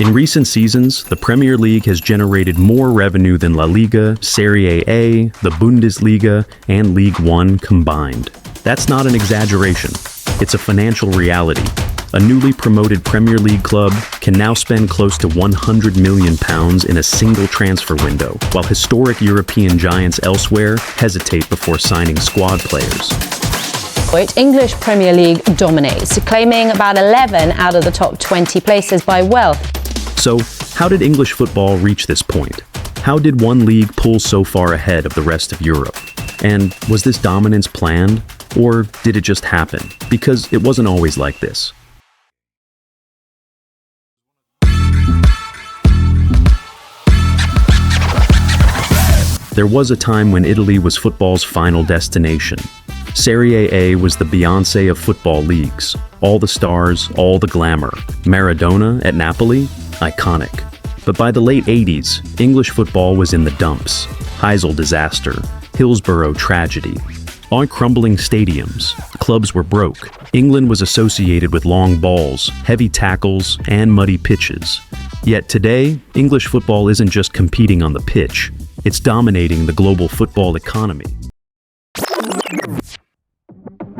In recent seasons, the Premier League has generated more revenue than La Liga, Serie A, the Bundesliga, and League One combined. That's not an exaggeration. It's a financial reality. A newly promoted Premier League club can now spend close to £100 million in a single transfer window, while historic European giants elsewhere hesitate before signing squad players. English Premier League dominates, claiming about 11 out of the top 20 places by wealth. So, how did English football reach this point? How did one league pull so far ahead of the rest of Europe? And was this dominance planned, or did it just happen? Because it wasn't always like this. There was a time when Italy was football's final destination. Serie A was the Beyoncé of football leagues. All the stars, all the glamour. Maradona at Napoli? Iconic. But by the late 80s, English football was in the dumps. Heysel disaster. Hillsborough tragedy. On crumbling stadiums, clubs were broke. England was associated with long balls, heavy tackles, and muddy pitches. Yet today, English football isn't just competing on the pitch. It's dominating the global football economy.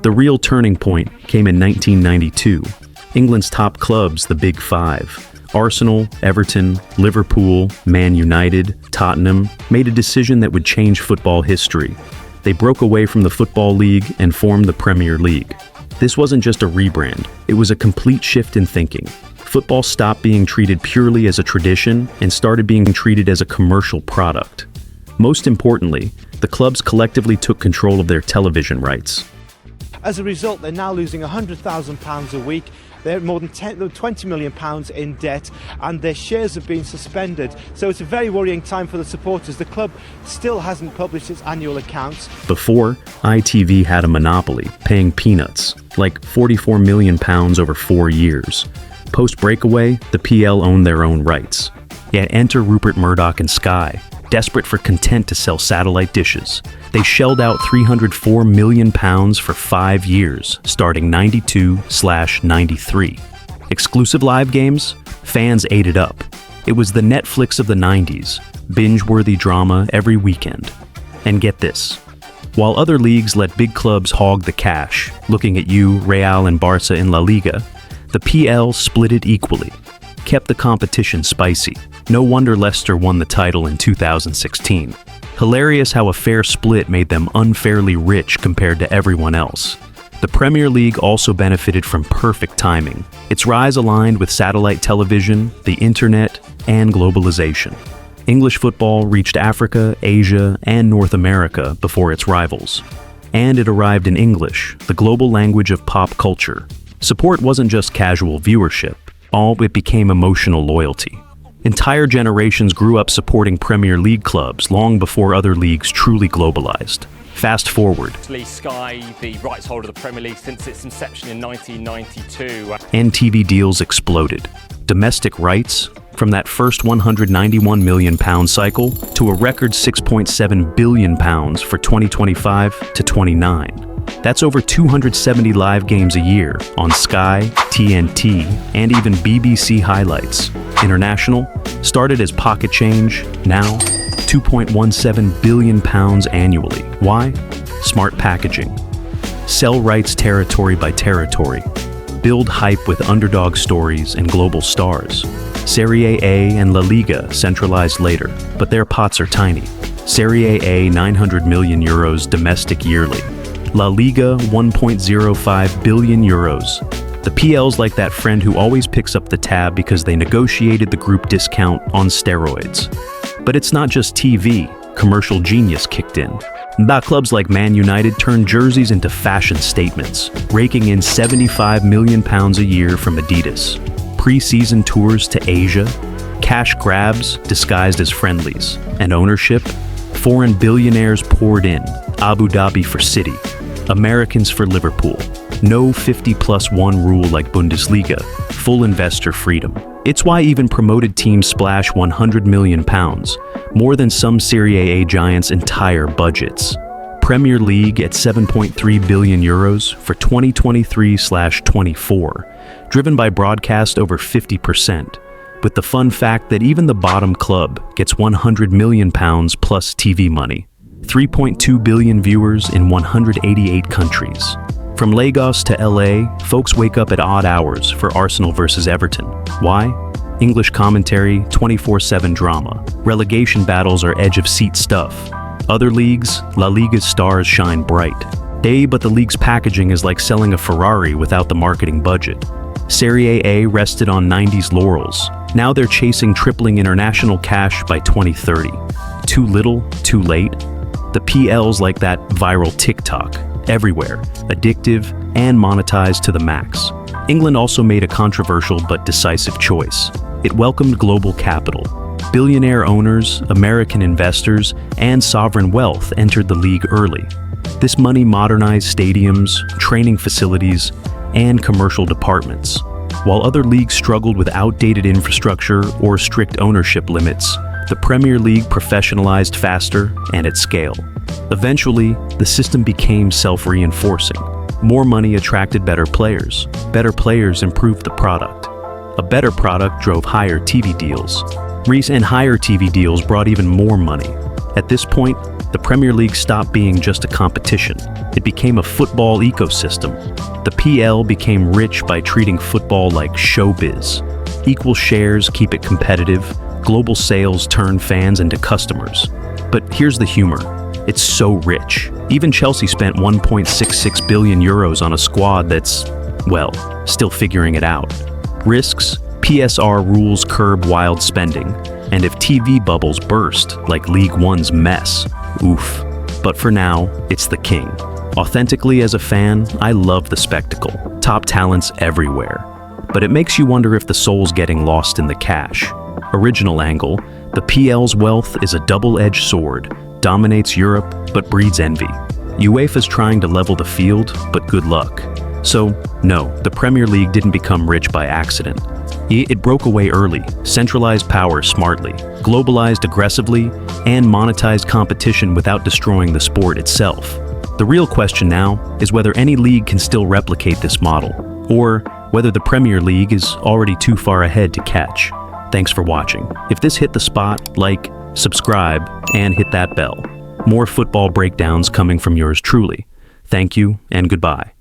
The real turning point came in 1992. England's top clubs, the Big Five, Arsenal, Everton, Liverpool, Man United, Tottenham, made a decision that would change football history. They broke away from the Football League and formed the Premier League. This wasn't just a rebrand, it was a complete shift in thinking. Football stopped being treated purely as a tradition and started being treated as a commercial product. Most importantly, the clubs collectively took control of their television rights. As a result, they're now losing £100,000 a week. They're more than £20 million in debt, and their shares have been suspended. So it's a very worrying time for the supporters. The club still hasn't published its annual accounts. Before, ITV had a monopoly, paying peanuts, like £44 million over 4 years. Post-breakaway, the PL owned their own rights. Yet enter Rupert Murdoch and Sky, desperate for content to sell satellite dishes. They shelled out £304 million for 5 years, starting 92/93. Exclusive live games? Fans ate it up. It was the Netflix of the 90s, binge-worthy drama every weekend. And get this. While other leagues let big clubs hog the cash, looking at you, Real and Barca in La Liga, the PL split it equally, kept the competition spicy. No wonder Leicester won the title in 2016. Hilarious how a fair split made them unfairly rich compared to everyone else. The Premier League also benefited from perfect timing. Its rise aligned with satellite television, the internet, and globalization. English football reached Africa, Asia, and North America before its rivals. And it arrived in English, the global language of pop culture. Support wasn't just casual viewership. It became emotional loyalty. Entire generations grew up supporting Premier League clubs long before other leagues truly globalized. Fast forward. Sky, the rights holder of the Premier League since its inception in 1992. And TV deals exploded. Domestic rights, from that first £191 million cycle to a record £6.7 billion for 2025 to 29. That's over 270 live games a year on Sky, TNT, and even BBC highlights. International started as pocket change, now £2.17 billion annually. Why? Smart packaging. Sell rights territory by territory. Build hype with underdog stories and global stars. Serie A and La Liga centralized later, but their pots are tiny. Serie A €900 million domestic yearly. La Liga €1.05 billion. The PL's like that friend who always picks up the tab because they negotiated the group discount on steroids. But it's not just TV, commercial genius kicked in. Clubs like Man United turned jerseys into fashion statements, raking in £75 million a year from Adidas. Pre-season tours to Asia, cash grabs disguised as friendlies, and ownership, foreign billionaires poured in, Abu Dhabi for City, Americans for Liverpool. No 50+1 rule like Bundesliga, full investor freedom. It's why even promoted teams splash £100 million, more than some Serie A giants' entire budgets. Premier League at €7.3 billion for 2023/24, driven by broadcast over 50%. with the fun fact that even the bottom club gets £100 million plus TV money. 3.2 billion viewers in 188 countries. From Lagos to LA, folks wake up at odd hours for Arsenal versus Everton. Why? English commentary, 24/7 drama. Relegation battles are edge-of-seat stuff. Other leagues, La Liga's stars shine bright. But the league's packaging is like selling a Ferrari without the marketing budget. Serie A rested on 90s laurels. Now they're chasing tripling international cash by 2030. Too little, too late? The PL's like that viral TikTok, everywhere, addictive, and monetized to the max. England also made a controversial but decisive choice. It welcomed global capital. Billionaire owners, American investors, and sovereign wealth entered the league early. This money modernized stadiums, training facilities, and commercial departments. While other leagues struggled with outdated infrastructure or strict ownership limits, the Premier League professionalized faster and at scale. Eventually, the system became self-reinforcing. More money attracted better players. Better players improved the product. A better product drove higher TV deals. And higher TV deals brought even more money. At this point, the Premier League stopped being just a competition. It became a football ecosystem. The PL became rich by treating football like showbiz. Equal shares keep it competitive. Global sales turn fans into customers. But here's the humor. It's so rich. Even Chelsea spent 1.66 billion euros on a squad that's, well, still figuring it out. Risks, PSR rules curb wild spending. And if TV bubbles burst, like League One's mess, oof. But for now, it's the king. Authentically as a fan, I love the spectacle. Top talents everywhere. But it makes you wonder if the soul's getting lost in the cash. Original angle, the PL's wealth is a double-edged sword, dominates Europe, but breeds envy. UEFA's trying to level the field, but good luck. So, no, the Premier League didn't become rich by accident. It broke away early, centralized power smartly, globalized aggressively, and monetized competition without destroying the sport itself. The real question now is whether any league can still replicate this model, or whether the Premier League is already too far ahead to catch. Thanks for watching. If this hit the spot, like, subscribe, and hit that bell. More football breakdowns coming from yours truly. Thank you, and goodbye.